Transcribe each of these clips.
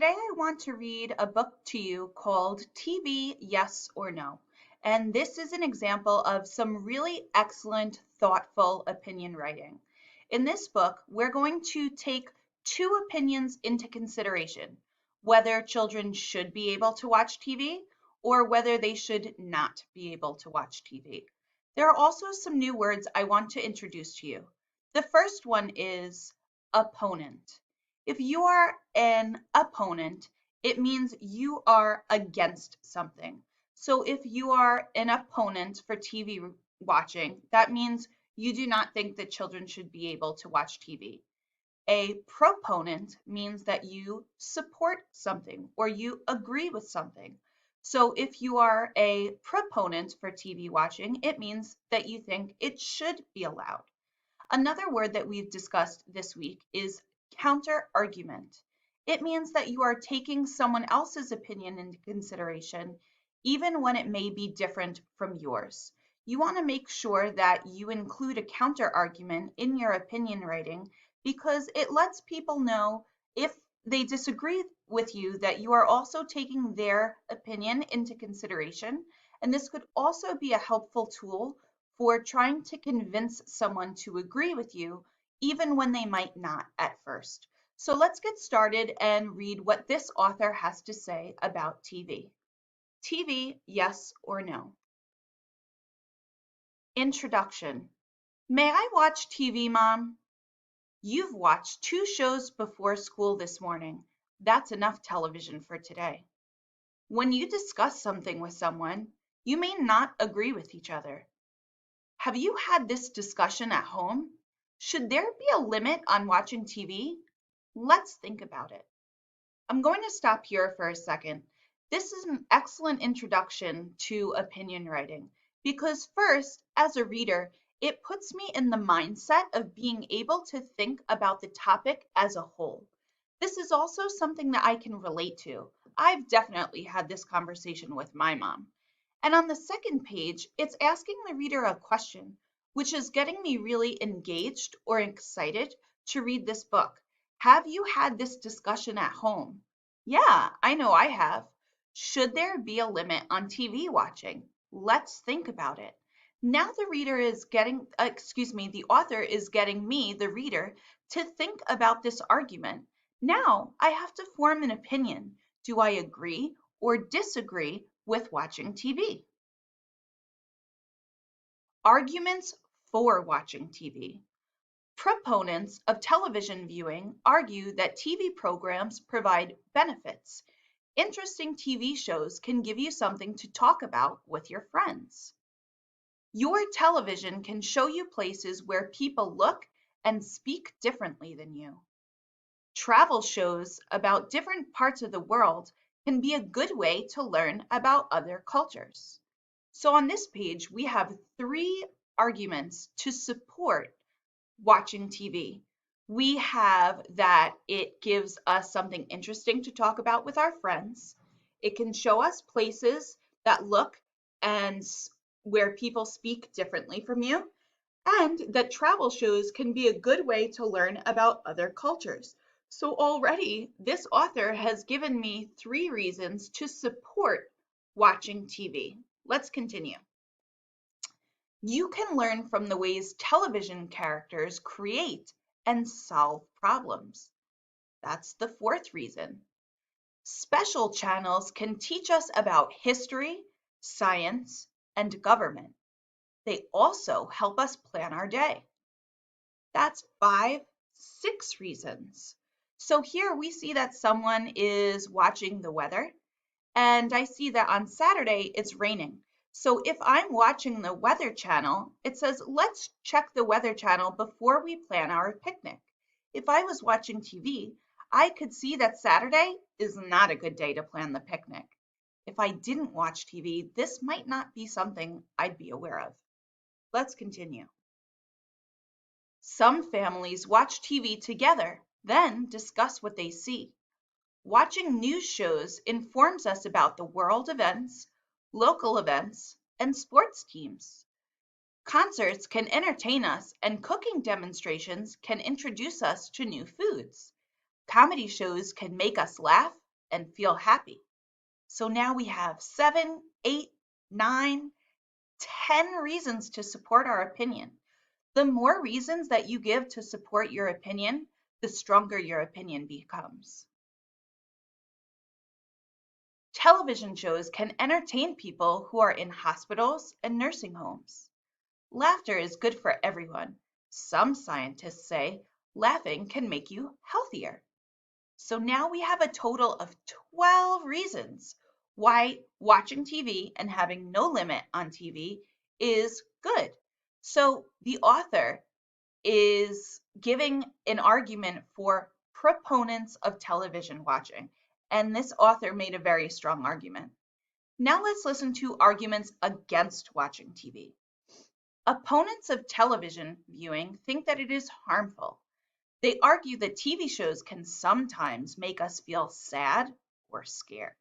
Today I want to read a book to you called TV Yes or No. And this is an example of some really excellent, thoughtful opinion writing. In this book, we're going to take two opinions into consideration, whether children should be able to watch TV or whether they should not be able to watch TV. There are also some new words I want to introduce to you. The first one is opponent. If you are an opponent, it means you are against something. So if you are an opponent for TV watching, that means you do not think that children should be able to watch TV. A proponent means that you support something or you agree with something. So if you are a proponent for TV watching, it means that you think it should be allowed. Another word that we've discussed this week is counter-argument. It means that you are taking someone else's opinion into consideration, even when it may be different from yours. You want to make sure that you include a counter-argument in your opinion writing because it lets people know if they disagree with you that you are also taking their opinion into consideration. And this could also be a helpful tool for trying to convince someone to agree with you, even when they might not at first. So let's get started and read what this author has to say about TV. TV, yes or no? Introduction. May I watch TV, Mom? You've watched 2 shows before school this morning. That's enough television for today. When you discuss something with someone, you may not agree with each other. Have you had this discussion at home? Should there be a limit on watching TV? Let's think about it. I'm going to stop here for a second. This is an excellent introduction to opinion writing because first, as a reader, it puts me in the mindset of being able to think about the topic as a whole. This is also something that I can relate to. I've definitely had this conversation with my mom. And on the second page, it's asking the reader a question, which is getting me really engaged or excited to read this book. Have you had this discussion at home? Yeah, I know I have. Should there be a limit on TV watching? Let's think about it. Now the author is getting me, the reader, to think about this argument. Now I have to form an opinion. Do I agree or disagree with watching TV? Arguments for watching TV. Proponents of television viewing argue that TV programs provide benefits. Interesting TV shows can give you something to talk about with your friends. Your television can show you places where people look and speak differently than you. Travel shows about different parts of the world can be a good way to learn about other cultures. So on this page, we have 3 arguments to support watching TV. We have that it gives us something interesting to talk about with our friends. It can show us places that look and where people speak differently from you, and that travel shows can be a good way to learn about other cultures. So already this author has given me 3 reasons to support watching TV. Let's continue. You can learn from the ways television characters create and solve problems. That's the 4th reason. Special channels can teach us about history, science, and government. They also help us plan our day. That's 6 reasons. So here we see that someone is watching the weather, and I see that on Saturday it's raining. So if I'm watching the Weather Channel, it says, let's check the Weather Channel before we plan our picnic. If I was watching TV, I could see that Saturday is not a good day to plan the picnic. If I didn't watch TV, this might not be something I'd be aware of. Let's continue. Some families watch TV together, then discuss what they see. Watching news shows informs us about the world events, local events, and sports teams. Concerts can entertain us, and cooking demonstrations can introduce us to new foods. Comedy shows can make us laugh and feel happy. So now we have 7, 8, 9, 10 reasons to support our opinion. The more reasons that you give to support your opinion, the stronger your opinion becomes. Television shows can entertain people who are in hospitals and nursing homes. Laughter is good for everyone. Some scientists say laughing can make you healthier. So now we have a total of 12 reasons why watching TV and having no limit on TV is good. So the author is giving an argument for proponents of television watching. And this author made a very strong argument. Now let's listen to arguments against watching TV. Opponents of television viewing think that it is harmful. They argue that TV shows can sometimes make us feel sad or scared.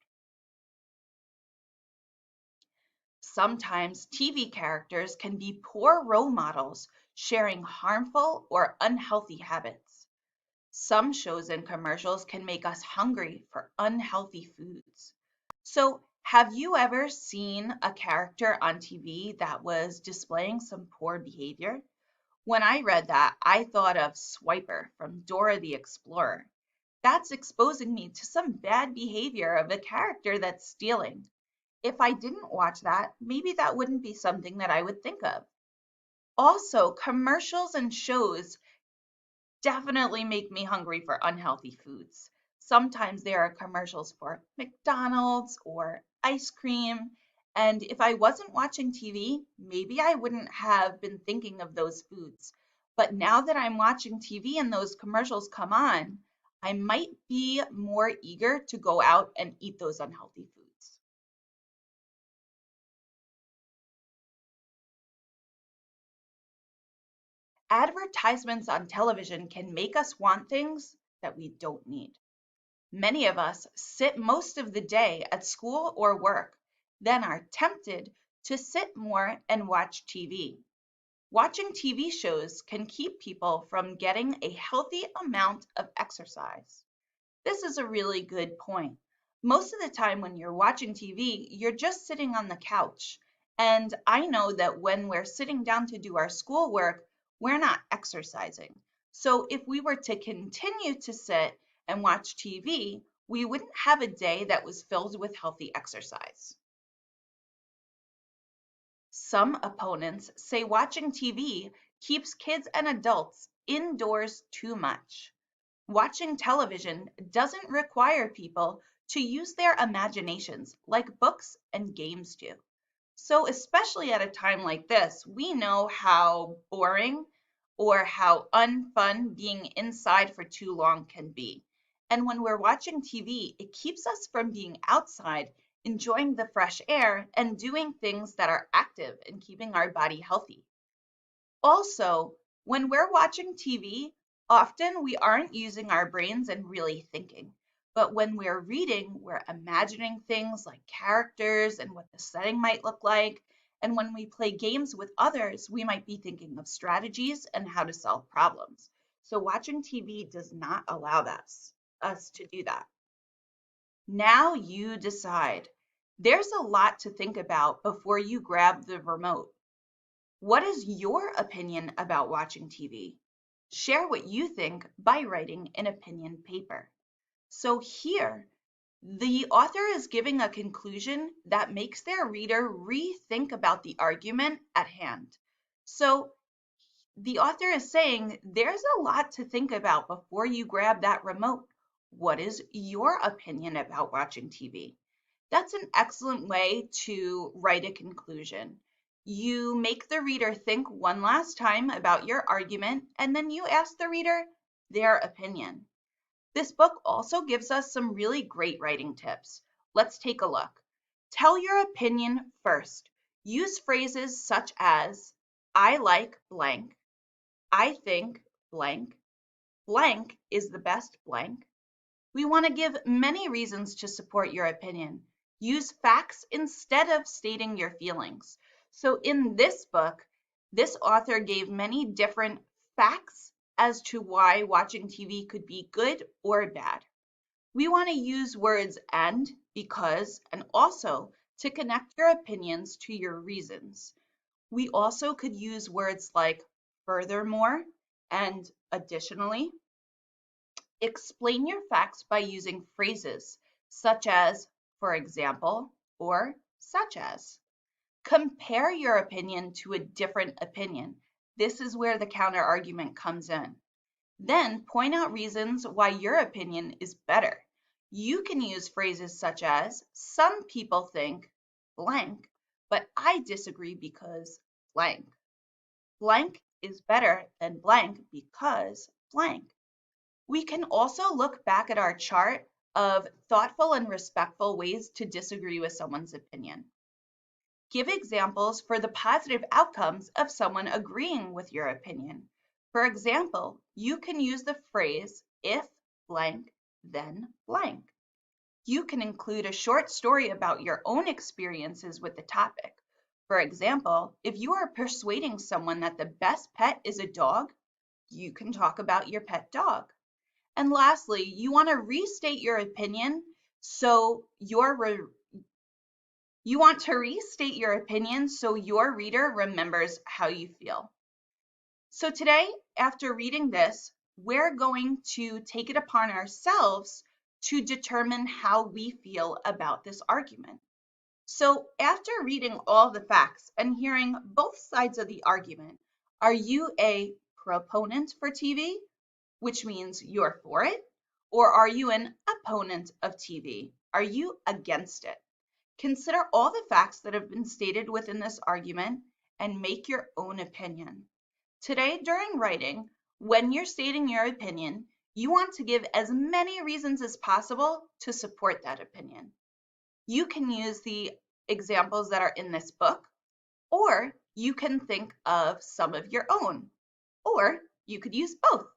Sometimes TV characters can be poor role models, sharing harmful or unhealthy habits. Some shows and commercials can make us hungry for unhealthy foods. So, have you ever seen a character on TV that was displaying some poor behavior? When I read that, I thought of Swiper from Dora the Explorer. That's exposing me to some bad behavior of a character that's stealing. If I didn't watch that, maybe that wouldn't be something that I would think of. Also, commercials and shows definitely make me hungry for unhealthy foods. Sometimes there are commercials for McDonald's or ice cream. And if I wasn't watching TV, maybe I wouldn't have been thinking of those foods. But now that I'm watching TV and those commercials come on, I might be more eager to go out and eat those unhealthy foods. Advertisements on television can make us want things that we don't need. Many of us sit most of the day at school or work, then are tempted to sit more and watch TV. Watching TV shows can keep people from getting a healthy amount of exercise. This is a really good point. Most of the time when you're watching TV, you're just sitting on the couch. And I know that when we're sitting down to do our schoolwork, we're not exercising. So if we were to continue to sit and watch TV, we wouldn't have a day that was filled with healthy exercise. Some opponents say watching TV keeps kids and adults indoors too much. Watching television doesn't require people to use their imaginations like books and games do. So, especially at a time like this, we know how boring or how unfun being inside for too long can be. And when we're watching TV, it keeps us from being outside, enjoying the fresh air, and doing things that are active and keeping our body healthy. Also, when we're watching TV, often we aren't using our brains and really thinking. But when we're reading, we're imagining things like characters and what the setting might look like. And when we play games with others, we might be thinking of strategies and how to solve problems. So watching TV does not allow us to do that. Now you decide. There's a lot to think about before you grab the remote. What is your opinion about watching TV? Share what you think by writing an opinion paper. So here, the author is giving a conclusion that makes their reader rethink about the argument at hand. So the author is saying there's a lot to think about before you grab that remote. What is your opinion about watching TV? That's an excellent way to write a conclusion. You make the reader think one last time about your argument, and then you ask the reader their opinion. This book also gives us some really great writing tips. Let's take a look. Tell your opinion first. Use phrases such as, I like blank, I think blank, blank is the best blank. We want to give many reasons to support your opinion. Use facts instead of stating your feelings. So in this book, this author gave many different facts as to why watching TV could be good or bad. We want to use words and, because, and also to connect your opinions to your reasons. We also could use words like furthermore and additionally. Explain your facts by using phrases such as, for example, or such as. Compare your opinion to a different opinion. This is where the counter argument comes in. Then point out reasons why your opinion is better. You can use phrases such as, some people think blank, but I disagree because blank. Blank is better than blank because blank. We can also look back at our chart of thoughtful and respectful ways to disagree with someone's opinion. Give examples for the positive outcomes of someone agreeing with your opinion. For example, you can use the phrase, if blank, then blank. You can include a short story about your own experiences with the topic. For example, if you are persuading someone that the best pet is a dog, you can talk about your pet dog. And lastly, you want to restate your opinion so your reader remembers how you feel. So today, after reading this, we're going to take it upon ourselves to determine how we feel about this argument. So after reading all the facts and hearing both sides of the argument, are you a proponent for TV, which means you're for it, or are you an opponent of TV? Are you against it? Consider all the facts that have been stated within this argument and make your own opinion. Today, during writing, when you're stating your opinion, you want to give as many reasons as possible to support that opinion. You can use the examples that are in this book, or you can think of some of your own, or you could use both.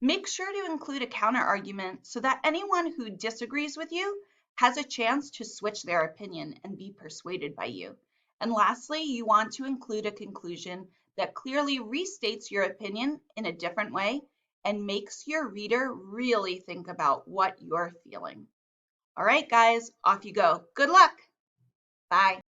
Make sure to include a counter argument so that anyone who disagrees with you has a chance to switch their opinion and be persuaded by you. And lastly, you want to include a conclusion that clearly restates your opinion in a different way and makes your reader really think about what you're feeling. All right, guys, off you go. Good luck. Bye.